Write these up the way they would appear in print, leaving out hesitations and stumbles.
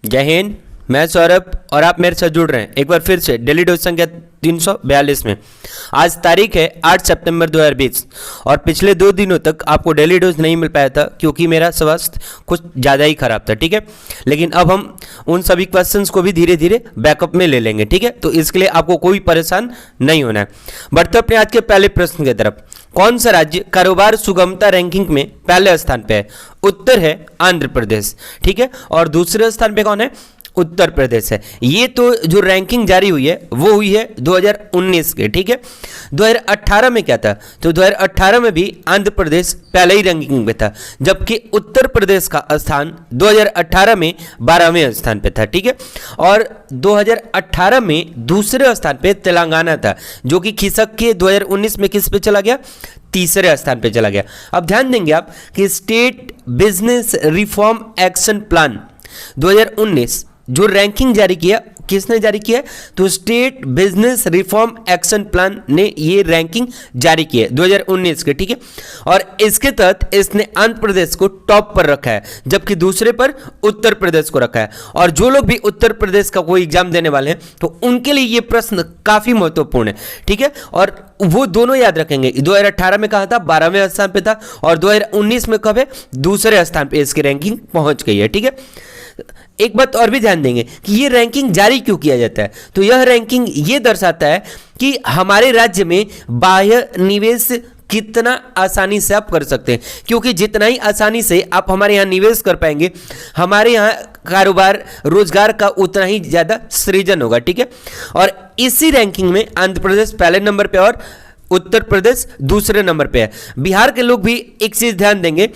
जय हिंद। मैं सौरभ और आप मेरे साथ जुड़ रहे हैं एक बार फिर से डेली डोज संख्या 342 में। आज तारीख है 8 सितंबर 2020 और पिछले 2 दिनों तक आपको डेली डोज नहीं मिल पाया था क्योंकि मेरा स्वास्थ्य कुछ ज़्यादा ही खराब था, ठीक है। लेकिन अब हम उन सभी क्वेश्चंस को भी धीरे धीरे बैकअप में ले लेंगे, ठीक है। तो इसके लिए आपको कोई परेशान नहीं होना है। बढ़ते अपने आज के पहले प्रश्न की तरफ। कौन सा राज्य कारोबार सुगमता रैंकिंग में पहले स्थान पे है? उत्तर है आंध्र प्रदेश, ठीक है। और दूसरे स्थान पे कौन है? उत्तर प्रदेश है। ये तो जो रैंकिंग जारी हुई है वो हुई है 2019 के, ठीक है। 2018 में क्या था? तो 2018 में भी आंध्र प्रदेश पहले ही रैंकिंग पे था, जबकि उत्तर प्रदेश का स्थान 2018 में 12वें स्थान पे था, ठीक है। और 2018 में दूसरे स्थान पे तेलंगाना था, जो कि खिसक के 2019 में किस पे चला गया? तीसरे स्थान पे चला गया। अब ध्यान देंगे आप कि estate business reform action plan 2019 जो रैंकिंग जारी किया, किसने जारी किया? तो estate business reform action plan ने ये रैंकिंग जारी की है 2019 के, ठीक है। और इसके तहत इसने आंध्र प्रदेश को टॉप पर रखा है, जबकि दूसरे पर उत्तर प्रदेश को रखा है। और जो लोग भी उत्तर प्रदेश का कोई एग्जाम देने वाले हैं तो उनके लिए ये प्रश्न काफी महत्वपूर्ण है, ठीक है। और वो दोनों याद रखेंगे। 2018 में कहा था 12वें स्थान पे था और 2019 में कब है? दूसरे स्थान पे इसकी रैंकिंग पहुंच गई है, ठीक है। एक बात और भी ध्यान देंगे कि ये रैंकिंग जारी क्यों किया जाता है। तो यह रैंकिंग ये दर्शाता है कि हमारे राज्य में बाह्य निवेश कितना आसानी से आप कर सकते हैं, क्योंकि जितना ही आसानी से आप हमारे यहाँ निवेश कर पाएंगे, हमारे यहाँ कारोबार रोजगार का उतना ही ज़्यादा सृजन होगा, ठीक है। और इसी रैंकिंग में आंध्र प्रदेश पहले नंबर पे और उत्तर प्रदेश दूसरे नंबर पे है। बिहार के लोग भी एक चीज़ ध्यान देंगे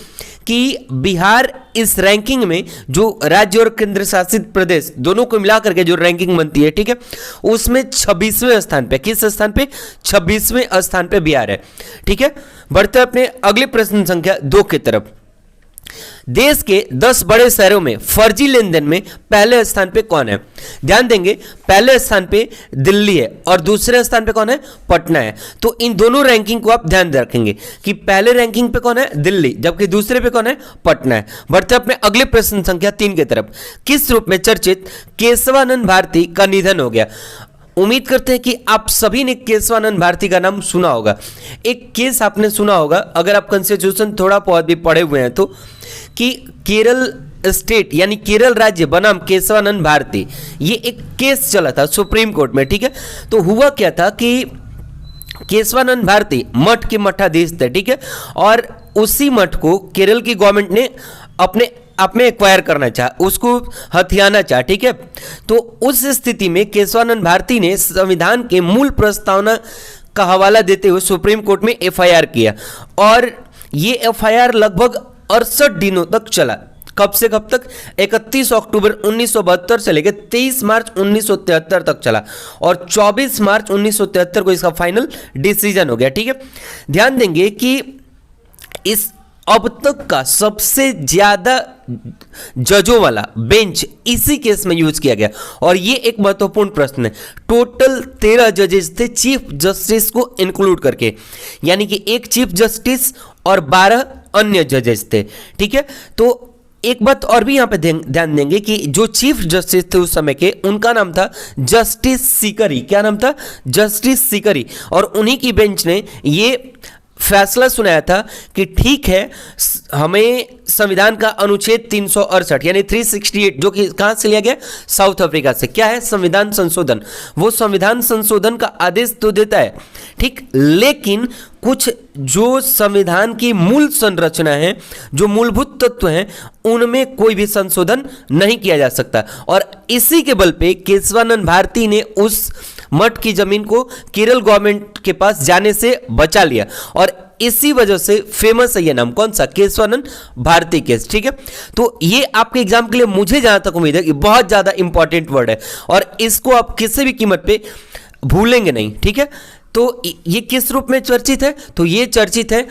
कि बिहार इस रैंकिंग में जो राज्य और केंद्र शासित प्रदेश दोनों को मिलाकर के जो रैंकिंग बनती है, ठीक है, उसमें 26वें स्थान पे, किस स्थान पे? 26वें स्थान पे बिहार है, ठीक है। बढ़ते अपने अगले प्रश्न संख्या 2 की तरफ। देश के 10 बड़े शहरों में फर्जी लेन देन में पहले स्थान पे कौन है? ध्यान देंगे, पहले स्थान पे दिल्ली है और दूसरे स्थान पे कौन है? पटना है। तो इन दोनों रैंकिंग को आप ध्यान रखेंगे कि पहले रैंकिंग पे कौन है? दिल्ली, जबकि दूसरे पे कौन है? पटना है। बढ़ते अपने अगले प्रश्न संख्या 3 की तरफ। किस रूप में चर्चित केशवानंद भारती का निधन हो गया? उम्मीद करते हैं कि आप सभी ने केशवानंद भारती का नाम सुना होगा। एक केस आपने सुना होगा, अगर आप कॉन्स्टिट्यूशन थोड़ा बहुत भी पढ़े हुए हैं तो, कि केरल स्टेट यानी केरल राज्य बनाम केशवानंद भारती, ये एक केस चला था सुप्रीम कोर्ट में, ठीक है। तो हुआ क्या था कि केशवानंद भारती मठ के मठाधीश थे, ठीक है। और उसी मठ को केरल की गवर्नमेंट ने अपने आप में एक्वायर करना चाहा, उसको हथियाना चाहा, ठीक है। तो उस स्थिति में केशवानंद भारती ने संविधान के मूल प्रस्तावना का हवाला देते हुए सुप्रीम कोर्ट में एफआईआर किया और ये एफआईआर लगभग 68 दिनों तक चला। कब से कब तक? 31 अक्टूबर 1972 से लेकर 23 मार्च 1973 तक चला और 24 मार्च 1973 को इसका फाइनल डिसीजन हो गया, ठीक है। ध्यान देंगे कि इस अब तक का सबसे ज्यादा जजों वाला बेंच इसी केस में यूज किया गया और ये एक महत्वपूर्ण प्रश्न है। टोटल 13 जजेस थे चीफ जस्टिस को इंक्लूड करके, यानी कि एक चीफ जस्टिस और 12 अन्य जजेस थे, ठीक है। तो एक बात और भी यहां पे ध्यान देंगे कि जो चीफ जस्टिस थे उस समय के, उनका नाम था जस्टिस सीकरी। क्या नाम था? जस्टिस सीकरी। और उन्हीं की बेंच ने ये फैसला सुनाया था कि ठीक है, हमें संविधान का अनुच्छेद 368 यानी 368 जो कि कहां से लिया गया? साउथ अफ्रीका से। क्या है? संविधान संशोधन। वो संविधान संशोधन का आदेश तो देता है, ठीक, लेकिन कुछ जो संविधान की मूल संरचना है, जो मूलभूत तत्व हैं, उनमें कोई भी संशोधन नहीं किया जा सकता। और इसी के बल पे केशवानंद भारती ने उस मठ की जमीन को केरल गवर्नमेंट के पास जाने से बचा लिया और इसी वजह से फेमस है ये नाम। कौन सा? केशवानंद भारती केस, ठीक है। तो ये आपके एग्जाम के लिए मुझे जहां तक उम्मीद है कि बहुत ज्यादा इंपॉर्टेंट वर्ड है और इसको आप किसी भी कीमत पे भूलेंगे नहीं, ठीक है। तो ये किस रूप में चर्चित है? तो ये चर्चित है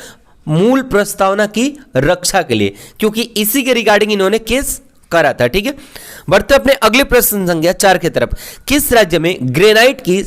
मूल प्रस्तावना की रक्षा के लिए, क्योंकि इसी के रिगार्डिंग इन्होंने केस करा था, ठीक है। बढ़ते अपने अगले प्रश्न संख्या 4 की तरफ। किस राज्य में ग्रेनाइट की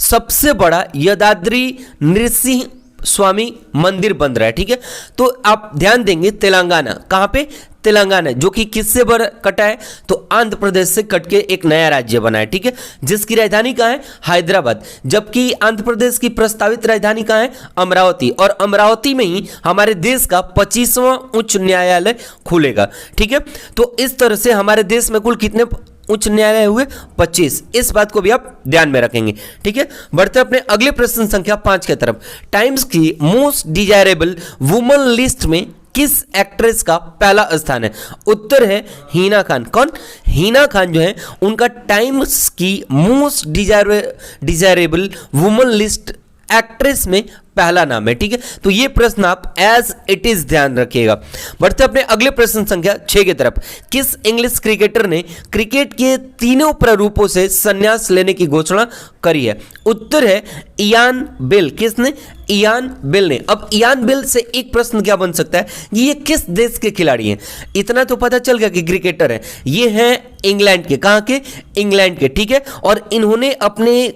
सबसे बड़ा यदाद्री नृसिंह स्वामी मंदिर बन रहा है, ठीक है। तो आप ध्यान देंगे तेलंगाना, कहाँ पे, तेलंगाना, जो कि किससे कटा है, तो आंध्र प्रदेश से कट के एक नया राज्य बना है, ठीक है, जिसकी राजधानी कहाँ है, हैदराबाद। जबकि आंध्र प्रदेश की प्रस्तावित राजधानी कहाँ है, अमरावती, और अमरावती में ही हमारे देश का 25वां उच्च न्यायालय खुलेगा, ठीक है। तो इस तरह से हमारे देश में कुल कितने उच्च न्यायालय हुए, 25। इस बात को भी आप ध्यान में रखेंगे, ठीक है। बढ़ते अपने अगले प्रश्न संख्या 5 की तरफ। टाइम्स की मोस्ट डिजायरेबल वुमन लिस्ट में किस एक्ट्रेस का पहला स्थान है? उत्तर है हिना खान। कौन? हिना खान जो है उनका टाइम्स की most desirable woman list actress में पहला नाम है, ठीक है। तो ये प्रश्न आप एज इट इज ध्यान रखिएगा। बढ़ते अपने अगले प्रश्न संख्या 6 की तरफ। किस इंग्लिश क्रिकेटर ने क्रिकेट के तीनों प्रारूपों से संन्यास लेने की घोषणा करी है? उत्तर है इयान बेल। किसने? इयान बेल ने। अब इयान बेल से एक प्रश्न क्या बन सकता है कि ये किस देश के खिलाड़ी हैं? इतना तो पता चल गया कि क्रिकेटर है, ये हैं इंग्लैंड के। कहाँ के? इंग्लैंड के, ठीक है। और इन्होंने अपने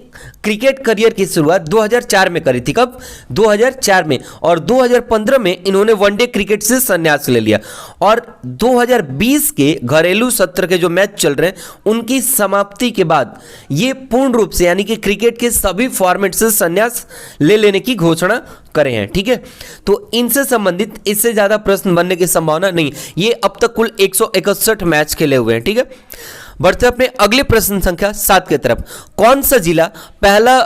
क्रिकेट करियर की शुरुआत 2004 में करी थी। कब? 2004 में। और 2015 में इन्होंने वनडे क्रिकेट से संन्यास ले लिया। और 2020 के घरेलू सत्र के जो मैच चल रहे हैं उनकी समाप्ति के बाद ये पूर्ण रूप से यानी कि क्रिकेट के सभी फॉर्मेट से संन्यास ले लेने की घोषणा करे हैं, ठीक है। तो इनसे संबंधित इससे ज्यादा प्रश्न बनने की संभावना नहीं। ये अब तक कुल 161 मैच खेले हुए हैं, ठीक है। बढ़ते अपने अगले प्रश्न संख्या 7 की तरफ। कौन सा जिला पहला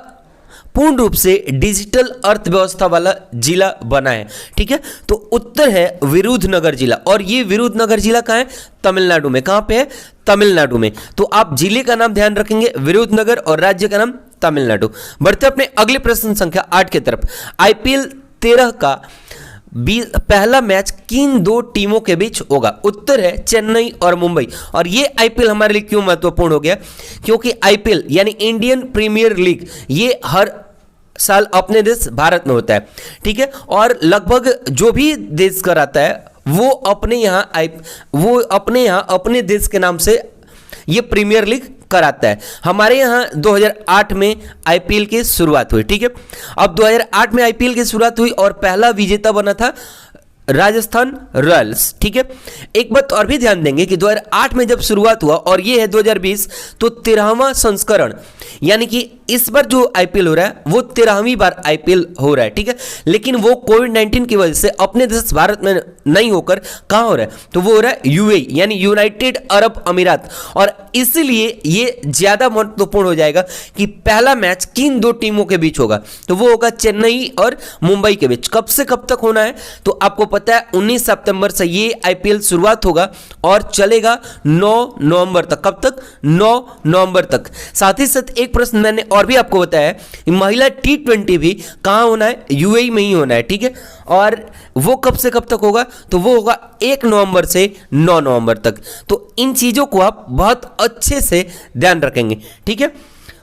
पूर्ण रूप से डिजिटल अर्थव्यवस्था वाला जिला बना है? ठीक है, तो उत्तर है विरुधनगर जिला। और ये विरुधनगर जिला कहाँ है? तमिलनाडु में। कहाँ पे है? तमिलनाडु में। तो आप जिले का नाम ध्यान रखेंगे विरुधनगर और राज्य का नाम तमिलनाडु। बढ़ते अपने अगले प्रश्न संख्या 8 की तरफ। आईपीएल 13 का पहला मैच किन दो टीमों के बीच होगा? उत्तर है चेन्नई और मुंबई। और ये आईपीएल हमारे लिए क्यों महत्वपूर्ण हो गया? क्योंकि आईपीएल यानी इंडियन प्रीमियर लीग ये हर साल अपने देश भारत में होता है, ठीक है। और लगभग जो भी देश कराता है वो अपने यहाँ अपने देश के नाम से ये प्रीमियर लीग कराता है। हमारे यहाँ 2008 में आईपीएल की शुरुआत हुई, ठीक है। अब 2008 में आईपीएल की शुरुआत हुई और पहला विजेता बना था राजस्थान रॉयल्स, ठीक है। एक बात और भी ध्यान देंगे कि 2008 में जब शुरुआत हुआ और ये है 2020, तो 13वां संस्करण यानी कि इस बार जो आईपीएल हो रहा है वो 13वीं बार आईपीएल हो रहा है, ठीक है। लेकिन वो कोविड-19 की वजह से अपने देश भारत में नहीं होकर कहाँ हो रहा है? तो वो हो रहा है यूएई यानी यूनाइटेड अरब अमीरात। और इसलिए ये ज्यादा महत्वपूर्ण हो जाएगा कि पहला मैच किन दो टीमों के बीच होगा, तो वो होगा चेन्नई और मुंबई के बीच। कब से कब तक होना है? तो आपको पता है 19 सितंबर से ये आईपीएल शुरुआत होगा और चलेगा 9 नवंबर तक। कब तक? 9 नवंबर तक। साथ ही साथ एक प्रश्न मैंने और भी आपको बताया है, महिला T20 भी कहां होना है? यूएई में ही होना है, ठीक है। और वो कब से कब तक होगा? तो वो होगा 1 नवंबर से 9 नवंबर तक। तो इन चीजों को आप बहुत अच्छे से ध्यान रखेंगे, ठीक है।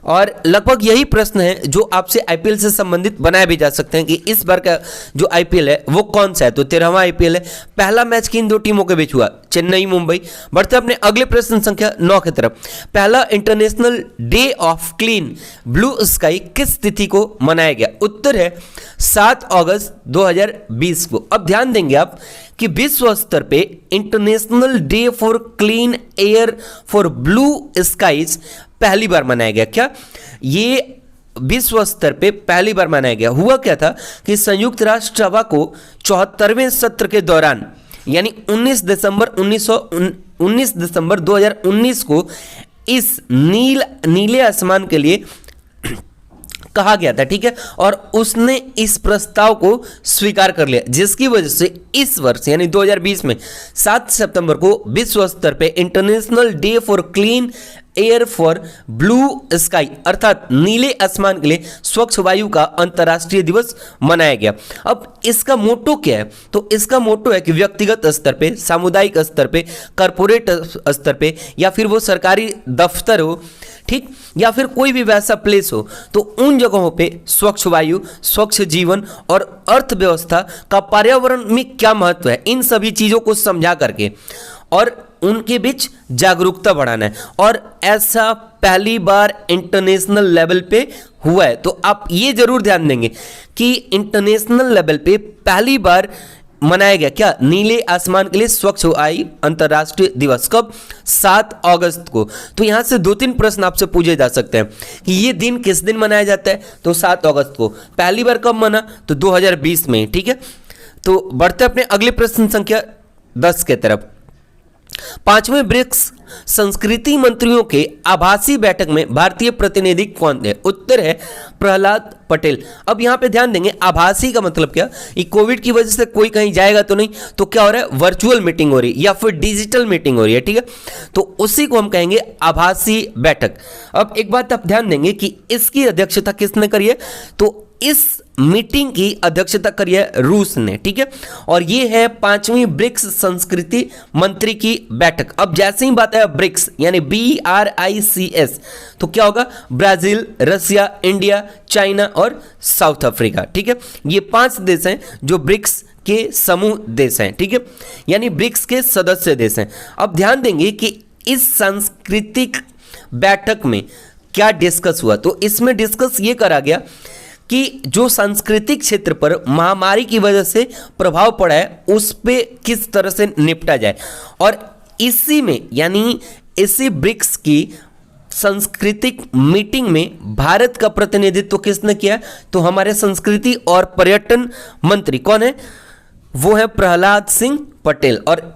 और लगभग यही प्रश्न है जो आपसे आईपीएल से संबंधित बनाए भी जा सकते हैं कि इस बार का जो आईपीएल है वो कौन सा है? तो 13वां आईपीएल है। पहला मैच किन दो टीमों के बीच हुआ? चेन्नई मुंबई। बढ़ते अपने अगले प्रश्न संख्या 9 की तरफ। पहला international day of clean blue sky किस तिथि को मनाया गया? उत्तर है 7 अगस्त 2020 को। अब ध्यान देंगे आप कि विश्व स्तर पे international day for clean air for blue skies पहली बार मनाया गया। क्या ये विश्व स्तर पे पहली बार मनाया गया? हुआ क्या था कि संयुक्त राष्ट्र सभा को 74वें सत्र के दौरान यानी 19 दिसंबर 2019 को इस नीले आसमान के लिए कहा गया था, ठीक है। और उसने इस प्रस्ताव को स्वीकार कर लिया, जिसकी वजह से इस वर्ष यानी 2020 में 7 सितंबर को विश्व स्तर पे international day for clean air for blue sky अर्थात नीले आसमान के लिए स्वच्छ वायु का अंतर्राष्ट्रीय दिवस मनाया गया। अब इसका मोटो क्या है? तो इसका मोटो है कि व्यक्तिगत स्तर पे, सामुदायिक स्तर पे, कॉर्पोरेट स्तर पे या फिर वो सरकारी दफ्तर हो, ठीक, या फिर कोई भी वैसा प्लेस हो, तो उन जगहों पे स्वच्छ वायु, स्वच्छ जीवन और अर्थव्यवस्था का पर्यावरण में क्या महत्व है, इन सभी चीजों को समझा करके और उनके बीच जागरूकता बढ़ाना है। और ऐसा पहली बार इंटरनेशनल लेवल पे हुआ है। तो आप ये जरूर ध्यान देंगे कि इंटरनेशनल लेवल पे पहली बार मनाया गया क्या, नीले आसमान के लिए स्वच्छ वायु अंतर्राष्ट्रीय दिवस। कब? 7 अगस्त को। तो यहां से 2-3 प्रश्न आपसे पूछे जा सकते हैं कि ये दिन किस दिन मनाया जाता है, तो 7 अगस्त को। पहली बार कब मना, तो 2020 में। ठीक है, तो बढ़ते अपने अगले प्रश्न संख्या 10 के तरफ। 5वें ब्रिक्स संस्कृति मंत्रियों के आभासी बैठक में भारतीय प्रतिनिधि कौन थे? उत्तर है प्रहलाद पटेल। अब यहां पे ध्यान देंगे, आभासी का मतलब क्या, ये कोविड की वजह से कोई कहीं जाएगा तो नहीं, तो क्या हो रहा है, वर्चुअल मीटिंग हो रही है या फिर डिजिटल मीटिंग हो रही है। ठीक है, तो उसी को हम कहेंगे आभासी बैठक। अब एक बात आप ध्यान देंगे कि इसकी अध्यक्षता किसने करी है, तो इस मीटिंग की अध्यक्षता करी है रूस ने। ठीक है, और ये है 5वीं ब्रिक्स संस्कृति मंत्री की बैठक। अब जैसे ही बात है ब्रिक्स यानी BRICS, तो क्या होगा, ब्राजील, रशिया, इंडिया, चाइना और साउथ अफ्रीका। ठीक है, ये 5 देश हैं जो ब्रिक्स के समूह देश हैं। ठीक है, यानी ब्रिक्स के सदस्य देश हैं। अब ध्यान देंगे कि इस सांस्कृतिक बैठक में क्या डिस्कस हुआ, तो इसमें डिस्कस ये करा गया कि जो सांस्कृतिक क्षेत्र पर महामारी की वजह से प्रभाव पड़ा है उस पे किस तरह से निपटा जाए। और इसी में यानी इसी ब्रिक्स की सांस्कृतिक मीटिंग में भारत का प्रतिनिधित्व किसने किया, तो हमारे संस्कृति और पर्यटन मंत्री कौन है, वो है प्रहलाद सिंह पटेल। और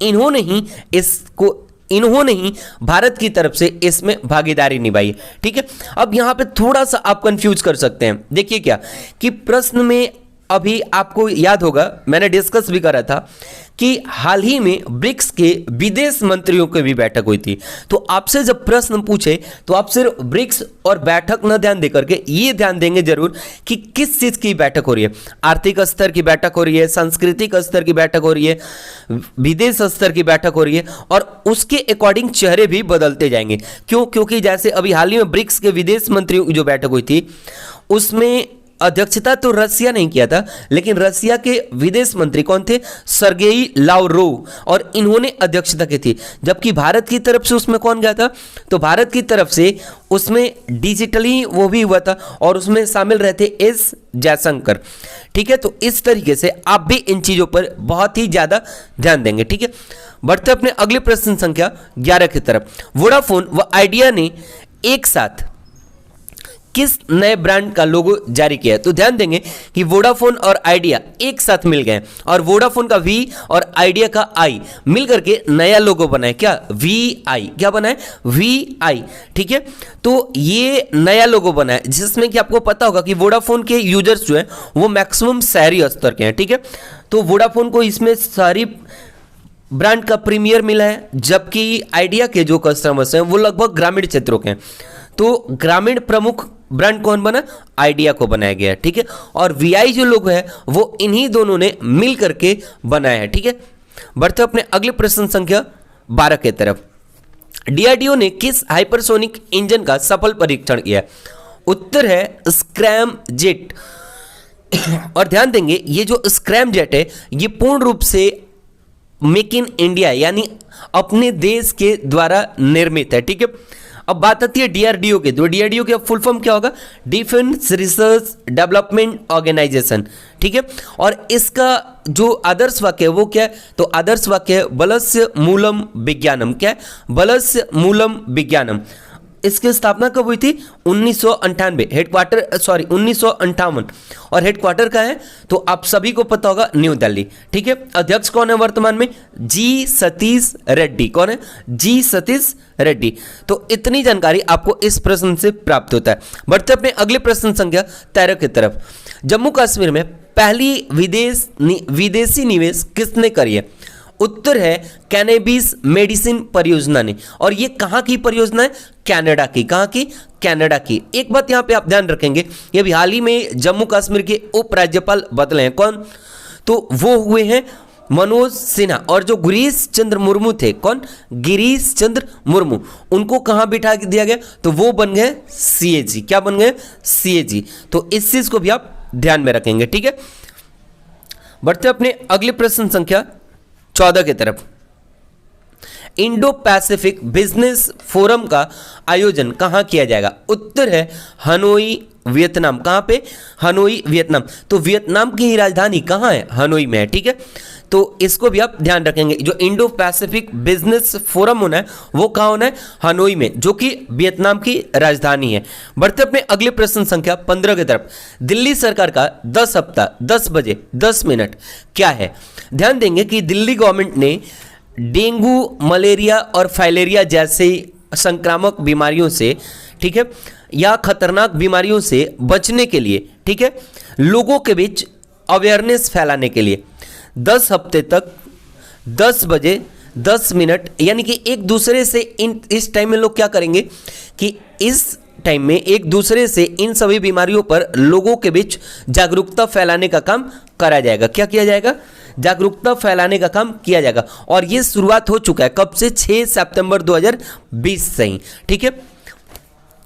इन्होंने ही भारत की तरफ से इसमें भागीदारी निभाई। ठीक है, अब यहां पे थोड़ा सा आप कंफ्यूज कर सकते हैं। देखिए क्या कि प्रश्न में अभी आपको याद होगा, मैंने डिस्कस भी करा था कि हाल ही में ब्रिक्स के विदेश मंत्रियों की भी बैठक हुई थी। तो आपसे जब प्रश्न पूछे तो आप सिर्फ ब्रिक्स और बैठक न ध्यान देकर के ये ध्यान देंगे जरूर कि किस चीज की बैठक हो रही है। आर्थिक स्तर की बैठक हो रही है, सांस्कृतिक स्तर की बैठक हो रही है, विदेश स्तर की बैठक हो रही है, और उसके अकॉर्डिंग चेहरे भी बदलते जाएंगे। क्यों? क्योंकि जैसे अभी हाल ही में ब्रिक्स के विदेश मंत्रियों की जो बैठक हुई थी उसमें अध्यक्षता तो रसिया नहीं किया था, लेकिन रसिया के विदेश मंत्री कौन थे, सर्गेई लावरोव, और इन्होंने अध्यक्षता की थी। जबकि भारत की तरफ से उसमें कौन गया था, तो भारत की तरफ से उसमें डिजिटली वो भी हुआ था और उसमें शामिल रहते एस जयशंकर। ठीक है, तो इस तरीके से आप भी इन चीजों पर बहुत ही ज्यादा ध्यान देंगे। ठीक है, बढ़ते अपने अगले प्रश्न संख्या 11 की तरफ। वोडाफोन व आइडिया ने एक साथ किस नए ब्रांड का लोगो जारी किया है, तो ध्यान देंगे कि वोडाफोन और आइडिया एक साथ मिल गए और वोडाफोन का V और आइडिया का I मिल करके नया लोगो बनाए। क्या? VI। क्या बनाए? VI। ठीक है, तो ये नया लोगो बनाए जिसमें कि आपको पता होगा कि वोडाफोन के यूजर्स जो है वो मैक्सिमम शहरी स्तर के हैं। ठीक है, तो वोडाफोन को इसमें सारी ब्रांड का प्रीमियर मिला है, जबकि आइडिया के जो कस्टमर्स हैं वो लगभग ग्रामीण क्षेत्रों के हैं। तो ग्रामीण प्रमुख ब्रांड कौन बना? आइडिया को बनाया गया है। ठीक है, और VI जो लोग हैं वो इन्हीं दोनों ने मिल करके बनाया है। ठीक है, बढ़ते अपने अगले प्रश्न संख्या 12 के तरफ। DRDO ने किस हाइपरसोनिक इंजन का सफल परीक्षण किया? उत्तर है स्क्रैम जेट। और ध्यान देंगे ये जो स्क्रैम जेट है ये पूर्ण रूप से मेक इन इंडिया यानी अपने देश के द्वारा निर्मित है। ठीक है, अब बात आती है DRDO के। तो DRDO के फुल फॉर्म क्या होगा? Defence research development organisation. ठीक है, और इसका जो आदर्श वाक्य है वो क्या है? तो आदर्श वाक्य है बलस्य मूलम विज्ञानम। क्या है? बलस्य मूलम विज्ञानम। इसकी स्थापना कब हुई थी? 1998। हेडक्वार्टर 1958 और हेडक्वार्टर का है तो आप सभी को पता होगा न्यू दिल्ली। ठीक है, अध्यक्ष कौन है वर्तमान में? जी सतीश रेड्डी। कौन है? जी सतीश रेड्डी। तो इतनी जानकारी आपको इस प्रश्न से प्राप्त होता है। बढ़ते अपने अगले प्रश्न संख्या 13 की तरफ। जम्मू कश्मीर में पहली विदेशी निवेश किसने करी है? उत्तर है कैनबिस मेडिसिन परियोजना ने। और ये कहां की परियोजना है? कनाडा की। कहां की? कनाडा की। एक बात यहां पे आप ध्यान रखेंगे, ये भी हाल ही में जम्मू कश्मीर के उपराज्यपाल बदले हैं। कौन? तो वो हुए हैं मनोज सिन्हा। और जो गिरीश चंद्र मुर्मू थे, कौन? गिरीश चंद्र मुर्मू, उनको कहां बिठा दिया गया? तो वो बन गए CAG। क्या बन गए? CAG। तो इस चीज को भी आप ध्यान में रखेंगे। ठीक है, बढ़ते अपने अगले प्रश्न संख्या 14 की तरफ। इंडो पैसिफिक बिजनेस फोरम का आयोजन कहाँ किया जाएगा? उत्तर है हनोई वियतनाम। कहाँ पे? Hanoi Vietnam. तो वियतनाम की ही राजधानी कहाँ है? हनोई में है। ठीक है, तो इसको भी आप ध्यान रखेंगे। जो इंडो पैसिफिक बिजनेस फोरम होना है वो कहाँ होना है? हनोई में, जो कि वियतनाम की राजधानी है। बढ़ते अपने अगले प्रश्न संख्या 15 की तरफ। दिल्ली सरकार का 10 हफ्ता 10 बजे 10 मिनट क्या है? ध्यान देंगे कि दिल्ली गवर्नमेंट ने डेंगू, मलेरिया और फाइलेरिया जैसे संक्रामक बीमारियों से, ठीक है, या खतरनाक बीमारियों से बचने के लिए, ठीक है, लोगों के बीच अवेयरनेस फैलाने के लिए 10 हफ्ते तक 10 बजे 10 मिनट, यानी कि एक दूसरे से इस टाइम में लोग क्या करेंगे कि इस टाइम में एक दूसरे से इन सभी बीमारियों पर लोगों के बीच जागरूकता फैलाने का काम करा जाएगा। क्या किया जाएगा? जागरूकता फैलाने का काम किया जाएगा। और ये शुरुआत हो चुका है कब से? 6 सितंबर 2020 से ही। ठीक है,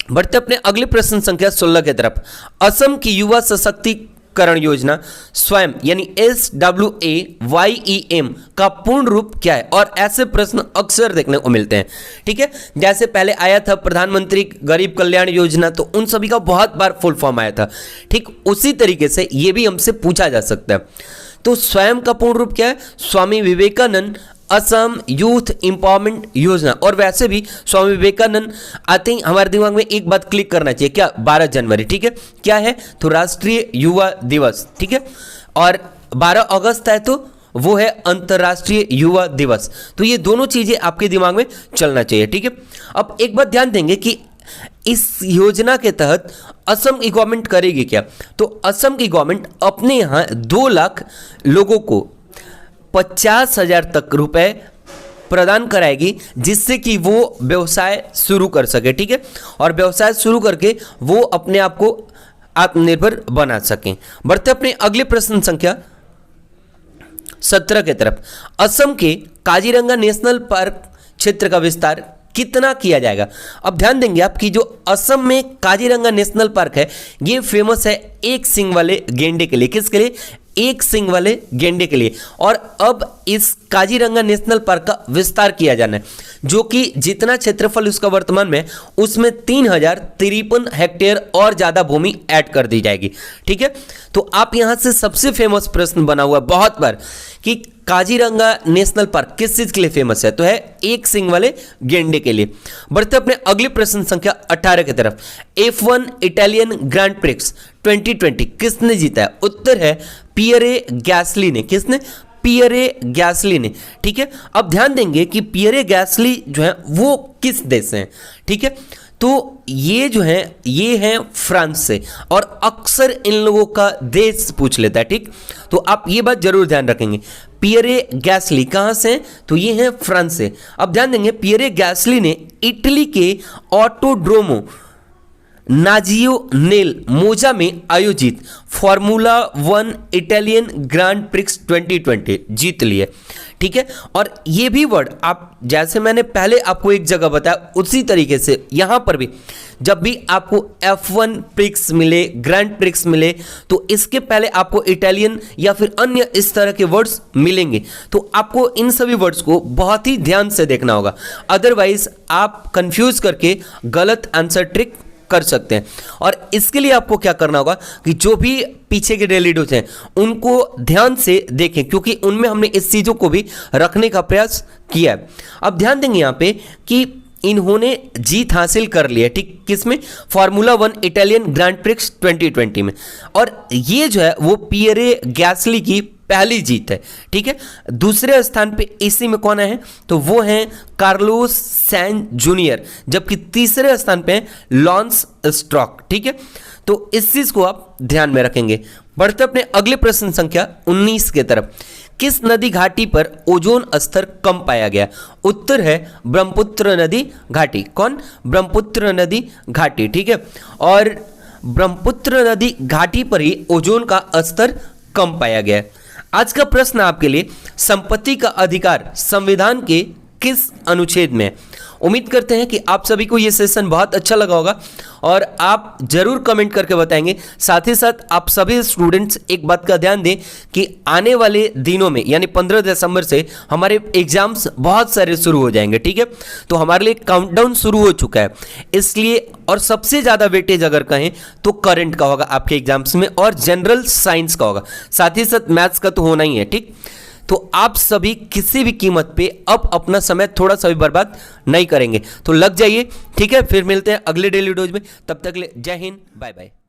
बढ़ते अपने अगले प्रश्न संख्या 16 की तरफ। असम की युवा सशक्तिकरण योजना स्वयं यानी SWAYEM का पूर्ण रूप क्या है? और ऐसे प्रश्न अक्सर देखने को मिलते हैं। ठीक है, जैसे पहले आया था प्रधानमंत्री गरीब कल्याण योजना, तो उन सभी का बहुत बार फुल फॉर्म आया था। ठीक उसी तरीके से ये भी हमसे पूछा जा सकता है। तो स्वयं का पूर्ण रूप क्या है? स्वामी विवेकानंद असम यूथ एम्पावरमेंट योजना। और वैसे भी स्वामी विवेकानंद आते ही हमारे दिमाग में एक बात क्लिक करना चाहिए, क्या? 12 जनवरी। ठीक है, क्या है? तो राष्ट्रीय युवा दिवस। ठीक है, और 12 अगस्त है तो वो है अंतर्राष्ट्रीय युवा दिवस। तो ये दोनों चीजें आपके दिमाग में चलना चाहिए। ठीक है, अब एक बात ध्यान देंगे कि इस योजना के तहत असम की गवर्नमेंट करेगी क्या? तो असम की गवर्नमेंट अपने यहाँ 2 लाख लोगों को 50,000 तक रुपए प्रदान कराएगी, जिससे कि वो व्यवसाय शुरू कर सके। ठीक है, और व्यवसाय शुरू करके वो अपने आप को आत्मनिर्भर बना सकें। बढ़ते अपने अगले प्रश्न संख्या 17 की तरफ। असम के काजीरंगा नेशनल पार्क क्षेत्र का विस्तार कितना किया जाएगा? अब ध्यान देंगे आप कि जो असम में काजीरंगा नेशनल पार्क है ये फेमस है एक सींग वाले गेंडे के लिए। किसके लिए? एक सींग वाले गेंडे के लिए। और अब इस काजीरंगा नेशनल पार्क का विस्तार किया जाना है, जो कि जितना क्षेत्रफल उसका वर्तमान में उसमें 3053 हेक्टेयर और ज्यादा भूमि ऐड कर दी जाएगी। ठीक है, तो आप यहां से सबसे फेमस प्रश्न बना हुआ है बहुत बार कि काजीरंगा नेशनल पार्क किस चीज के लिए फेमस है? तो है एक सींग वाले गेंडे के लिए। बढ़ते अपने अगले प्रश्न संख्या 18 की तरफ। F1 इटालियन ग्रैंड प्रिक्स 2020 किसने जीता है? उत्तर है पियरे गैसली ने। किसने? पियरे गैसली ने। ठीक है, अब ध्यान देंगे कि पियरे गैसली जो है वो किस देश से हैं? ठीक है, तो ये जो है ये हैं फ्रांस से, और अक्सर इन लोगों का देश पूछ लेता है। ठीक, तो आप ये बात जरूर ध्यान रखेंगे। पियरे गैसली कहां से? तो ये हैं फ्रांस से। अब ध्यान देंगे पियरे गैसली ने इटली के ऑटोड्रोमो नाजियो नेल मोजा में आयोजित फार्मूला 1 इटालियन ग्रैंड प्रिक्स 2020 जीत लिए। ठीक है, और ये भी वर्ड आप जैसे मैंने पहले आपको एक जगह बताया उसी तरीके से यहां पर भी जब भी आपको F1 प्रिक्स मिले, ग्रैंड प्रिक्स मिले, तो इसके पहले आपको इटालियन या फिर अन्य इस तरह के वर्ड्स मिलेंगे। तो आपको इन सभी वर्ड्स को बहुत ही ध्यान से देखना होगा, अदरवाइज आप कंफ्यूज करके गलत आंसर ट्रिक कर सकते हैं। और इसके लिए आपको क्या करना होगा कि जो भी पीछे के डेली डोज हैं उनको ध्यान से देखें, क्योंकि उनमें हमने इस चीजों को भी रखने का प्रयास किया है। अब ध्यान देंगे यहाँ पे कि इन्होंने जीत हासिल कर ली है। ठीक, किसमें? फार्मूला 1 इटालियन ग्रैंड प्रिक्स 2020 में। और ये जो है वो पियरे गैसली की पहली जीत है। ठीक है, दूसरे स्थान पे इसी में कौन है? तो वो हैं कार्लोस सैन जूनियर, जबकि तीसरे स्थान पे लॉन्स स्ट्रोक। ठीक है, तो इस चीज को आप ध्यान में रखेंगे। बढ़ते अपने अगले प्रश्न संख्या 19 के तरफ। किस नदी घाटी पर ओजोन स्तर कम पाया गया? उत्तर है ब्रह्मपुत्र नदी घाटी। कौन? ब्रह्मपुत्र नदी घाटी। ठीक है, और ब्रह्मपुत्र नदी घाटी पर ही ओजोन का स्तर कम पाया गया। आज का प्रश्न आपके लिए, संपत्ति का अधिकार संविधान के किस अनुच्छेद में है। उम्मीद करते हैं कि आप सभी को ये सेशन बहुत अच्छा लगा होगा और आप जरूर कमेंट करके बताएंगे। साथ ही साथ आप सभी स्टूडेंट्स एक बात का ध्यान दें कि आने वाले दिनों में यानी 15 दिसंबर से हमारे एग्जाम्स बहुत सारे शुरू हो जाएंगे, ठीक है। तो हमारे लिए काउंटडाउन शुरू हो चुका है, इसलिए और सबसे ज़्यादा वेटेज अगर कहें तो करंट का होगा आपके एग्जाम्स में और जनरल साइंस का होगा, साथ ही साथ मैथ्स का तो होना ही है, ठीक। तो आप सभी किसी भी कीमत पे अब अपना समय थोड़ा सा भी बर्बाद नहीं करेंगे, तो लग जाइए, ठीक है। फिर मिलते हैं अगले डेली डोज में, तब तक ले जय हिंद, बाय बाय।